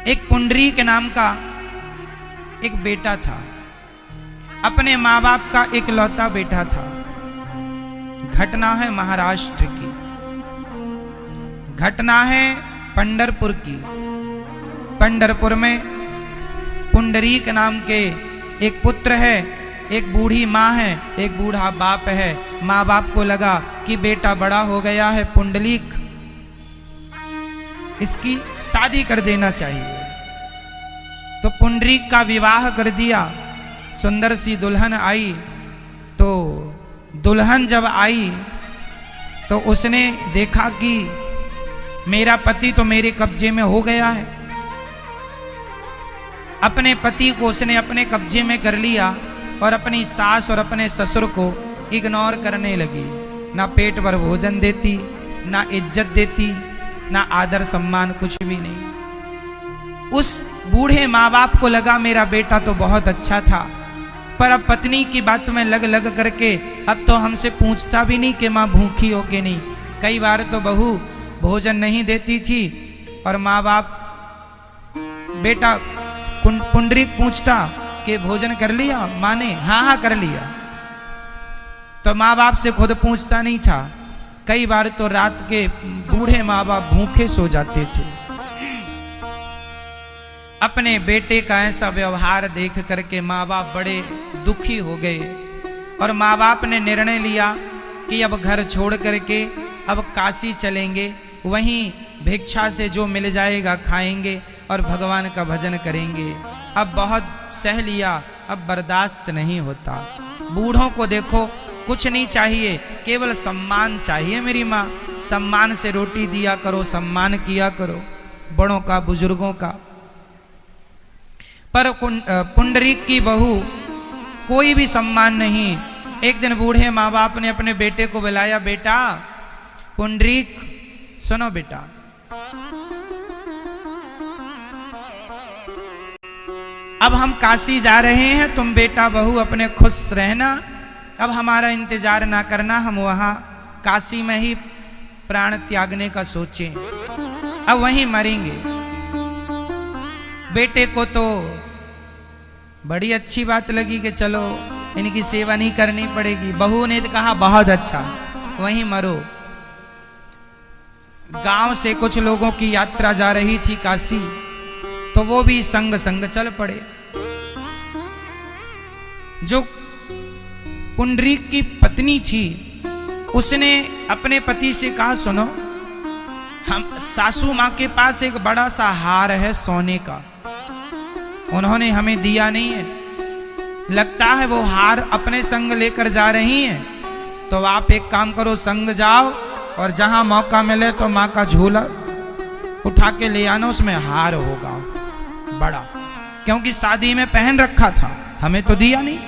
एक पुंडरीक नाम का एक बेटा था, अपने माँ बाप का इकलौता बेटा था। घटना है महाराष्ट्र की, घटना है पंढरपुर की। पंढरपुर में पुंडरीक नाम के एक पुत्र है, एक बूढ़ी माँ है, एक बूढ़ा बाप है। माँ बाप को लगा कि बेटा बड़ा हो गया है पुंडलीक, इसकी शादी कर देना चाहिए। तो पुंडरीक का विवाह कर दिया। सुंदर सी दुल्हन आई, तो दुल्हन जब आई तो उसने देखा कि मेरा पति तो मेरे कब्जे में हो गया है। अपने पति को उसने अपने कब्जे में कर लिया और अपनी सास और अपने ससुर को इग्नोर करने लगी। ना पेट भर भोजन देती, ना इज्जत देती, ना आदर सम्मान, कुछ भी नहीं। उस बूढ़े माँ बाप को लगा मेरा बेटा तो बहुत अच्छा था, पर अब पत्नी की बात में लग लग करके अब तो हमसे पूछता भी नहीं कि माँ भूखी हो कि नहीं। कई बार तो बहू भोजन नहीं देती थी और माँ बाप बेटा पुंडरीक पूछता कि भोजन कर लिया, माँ ने हाँ हाँ कर लिया, तो माँ बाप से खुद पूछता नहीं था। कई बार तो रात के बूढ़े माँ बाप भूखे सो जाते थे। अपने बेटे का ऐसा व्यवहार देख करके माँ बाप बड़े दुखी हो गए और माँ बाप ने निर्णय लिया कि अब घर छोड़ करके अब काशी चलेंगे, वहीं भिक्षा से जो मिल जाएगा खाएंगे और भगवान का भजन करेंगे। अब बहुत सह लिया, अब बर्दाश्त नहीं होता। बूढ़ों को देखो, कुछ नहीं चाहिए, केवल सम्मान चाहिए। मेरी माँ, सम्मान से रोटी दिया करो, सम्मान किया करो बड़ों का, बुजुर्गों का। पर पुंडरीक की बहू कोई भी सम्मान नहीं। एक दिन बूढ़े माँ बाप ने अपने बेटे को बुलाया, बेटा पुंडरीक सुनो बेटा, अब हम काशी जा रहे हैं, तुम बेटा बहू अपने खुश रहना, अब हमारा इंतजार ना करना, हम वहां काशी में ही प्राण त्यागने का सोचें, अब वहीं मरेंगे। बेटे को तो बड़ी अच्छी बात लगी कि चलो इनकी सेवा नहीं करनी पड़ेगी। बहू ने तो कहा बहुत अच्छा, वहीं मरो। गांव से कुछ लोगों की यात्रा जा रही थी काशी, तो वो भी संग संग चल पड़े। जो पुंडरीक की पत्नी थी उसने अपने पति से कहा, सुनो, हम सासू माँ के पास एक बड़ा सा हार है सोने का, उन्होंने हमें दिया नहीं है, लगता है वो हार अपने संग लेकर जा रही हैं, तो आप एक काम करो, संग जाओ और जहां मौका मिले तो माँ का झोला उठा के ले आना, उसमें हार होगा बड़ा, क्योंकि शादी में पहन रखा था, हमें तो दिया नहीं,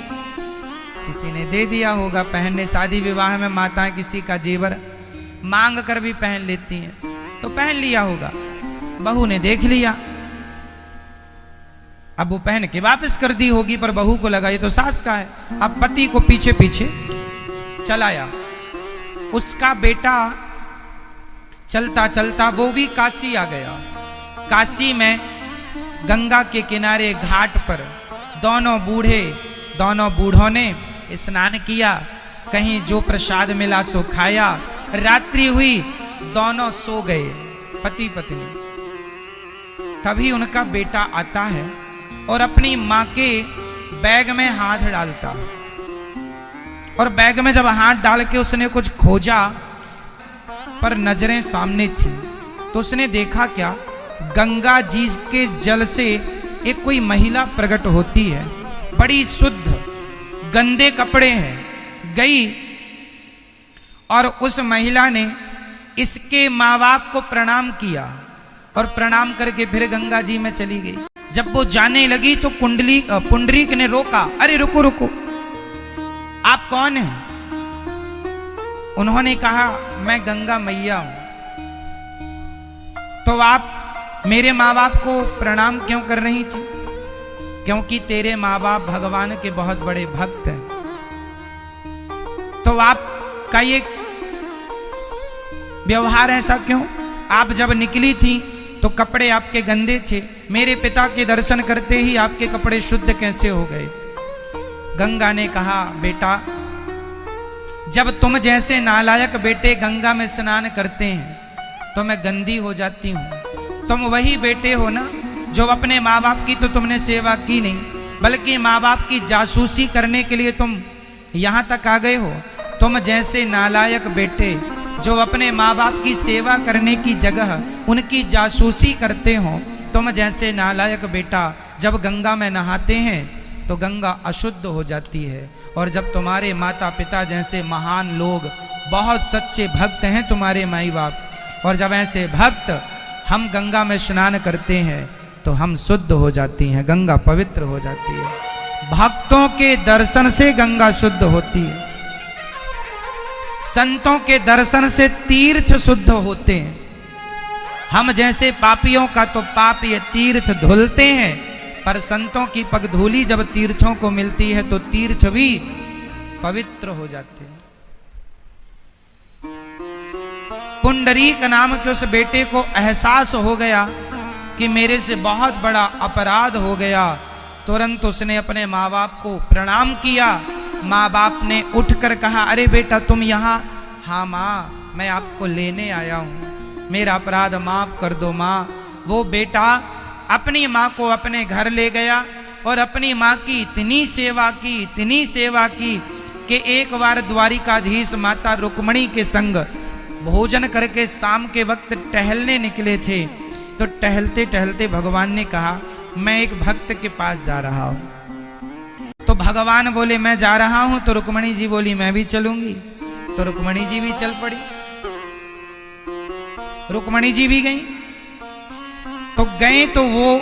किसी ने दे दिया होगा पहनने। शादी विवाह में माताएं किसी का जेवर मांग कर भी पहन लेती हैं, तो पहन लिया होगा। बहू ने देख लिया, अब वो पहन के वापस कर दी होगी, पर बहू को लगा ये तो सास का है। अब पति को पीछे पीछे चलाया। उसका बेटा चलता चलता वो भी काशी आ गया। काशी में गंगा के किनारे घाट पर दोनों बूढ़ों ने स्नान किया, कहीं जो प्रसाद मिला सो खाया। रात्रि हुई, दोनों सो गए पति पत्नी। तभी उनका बेटा आता है और अपनी माँ के बैग में हाथ डालता, और बैग में जब हाथ डाल के उसने कुछ खोजा, पर नजरें सामने थी, तो उसने देखा क्या, गंगा जी के जल से एक कोई महिला प्रकट होती है, बड़ी शुद्ध, गंदे कपड़े हैं, गई और उस महिला ने इसके माँ बाप को प्रणाम किया और प्रणाम करके फिर गंगा जी में चली गई। जब वो जाने लगी तो पुंडरीक ने रोका, अरे रुको रुको, आप कौन हैं? उन्होंने कहा, मैं गंगा मैया हूं। तो आप मेरे माँ बाप को प्रणाम क्यों कर रही थी? क्योंकि तेरे माँ बाप भगवान के बहुत बड़े भक्त हैं। तो आपका ये व्यवहार ऐसा क्यों? आप जब निकली थी तो कपड़े आपके गंदे थे, मेरे पिता के दर्शन करते ही आपके कपड़े शुद्ध कैसे हो गए? गंगा ने कहा, बेटा जब तुम जैसे नालायक बेटे गंगा में स्नान करते हैं तो मैं गंदी हो जाती हूँ। तुम वही बेटे हो ना जो अपने माँ बाप की तो तुमने सेवा की नहीं, बल्कि माँ बाप की जासूसी करने के लिए तुम यहाँ तक आ गए हो। तुम जैसे नालायक बेटे जो अपने माँ बाप की सेवा करने की जगह उनकी जासूसी करते हो, तुम जैसे नालायक बेटा जब गंगा में नहाते हैं तो गंगा अशुद्ध हो जाती है। और जब तुम्हारे माता पिता जैसे महान लोग, बहुत सच्चे भक्त हैं तुम्हारे माई बाप, और जब ऐसे भक्त हम गंगा में स्नान करते हैं तो हम शुद्ध हो जाती हैं, गंगा पवित्र हो जाती है। भक्तों के दर्शन से गंगा शुद्ध होती है, संतों के दर्शन से तीर्थ शुद्ध होते हैं। हम जैसे पापियों का तो पाप ये तीर्थ धुलते हैं, पर संतों की पगधूली जब तीर्थों को मिलती है तो तीर्थ भी पवित्र हो जाते हैं। पुंडरीक नाम के उस बेटे को एहसास हो गया कि मेरे से बहुत बड़ा अपराध हो गया। तुरंत उसने अपने माँ बाप को प्रणाम किया। माँ बाप ने उठकर कहा, अरे बेटा तुम यहाँ? हाँ माँ, मैं आपको लेने आया हूँ, मेरा अपराध माफ कर दो माँ। वो बेटा अपनी माँ को अपने घर ले गया और अपनी माँ की इतनी सेवा की, इतनी सेवा की कि एक बार द्वारिकाधीश माता रुक्मणी के संग भोजन करके शाम के वक्त टहलने निकले थे। तो टहलते टहलते भगवान ने कहा, मैं एक भक्त के पास जा रहा हूँ। तो भगवान बोले, मैं जा रहा हूँ। तो रुक्मणी जी बोली, मैं भी चलूंगी। तो रुक्मणी जी भी चल पड़ी। रुक्मणी जी भी गई। तो गए तो वो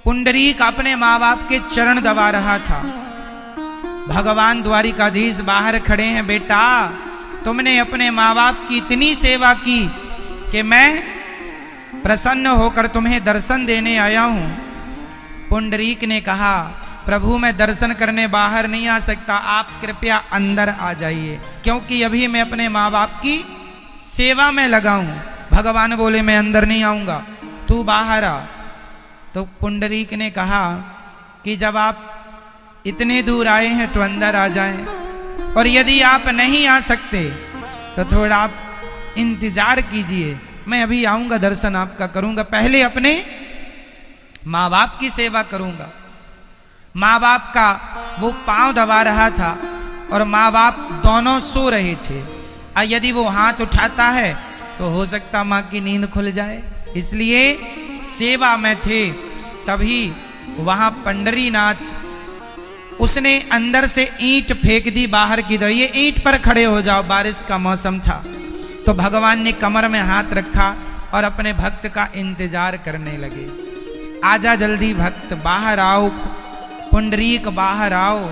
पुंडरीक अपने माँ बाप के चरण दबा रहा था। भगवान द्वारिकाधीश बाहर खड़े हैं, बेटा तुमने अपने माँ बाप की इतनी सेवा की कि मैं प्रसन्न होकर तुम्हें दर्शन देने आया हूं। पुंडरीक ने कहा, प्रभु मैं दर्शन करने बाहर नहीं आ सकता, आप कृपया अंदर आ जाइए, क्योंकि अभी मैं अपने माँ बाप की सेवा में लगा हूं। भगवान बोले, मैं अंदर नहीं आऊंगा, तू बाहर आ। तो पुंडरीक ने कहा कि जब आप इतने दूर आए हैं तो अंदर आ जाएं, और यदि आप नहीं आ सकते तो थोड़ा आप इंतजार कीजिए, मैं अभी आऊंगा, दर्शन आपका करूंगा, पहले अपने माँ बाप की सेवा करूंगा। माँ बाप का वो पांव दबा रहा था और माँ बाप दोनों सो रहे थे। यदि वो हाथ उठाता है तो हो सकता माँ की नींद खुल जाए, इसलिए सेवा में थे। तभी वहां पंडरीनाथ उसने अंदर से ईंट फेंक दी बाहर की तरफ, ये ईंट पर खड़े हो जाओ, बारिश का मौसम था। तो भगवान ने कमर में हाथ रखा और अपने भक्त का इंतजार करने लगे। आजा जल्दी भक्त, बाहर आओ, पुंडरीक बाहर आओ।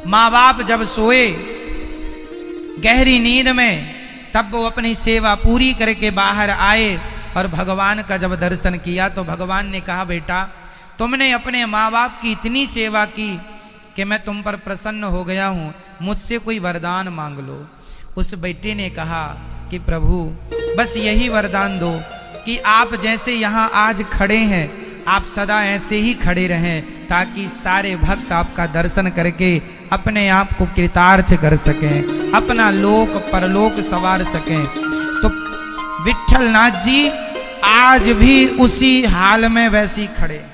माँ बाप जब सोए गहरी नींद में, तब वो अपनी सेवा पूरी करके बाहर आए और भगवान का जब दर्शन किया तो भगवान ने कहा, बेटा तुमने अपने माँ बाप की इतनी सेवा की कि मैं तुम पर प्रसन्न हो गया हूँ, मुझसे कोई वरदान मांग लो। उस बेटे ने कहा कि प्रभु बस यही वरदान दो कि आप जैसे यहाँ आज खड़े हैं, आप सदा ऐसे ही खड़े रहें, ताकि सारे भक्त आपका दर्शन करके अपने आप को कृतार्थ कर सकें, अपना लोक परलोक सवार सकें। तो विट्ठलनाथ जी आज भी उसी हाल में वैसी खड़े।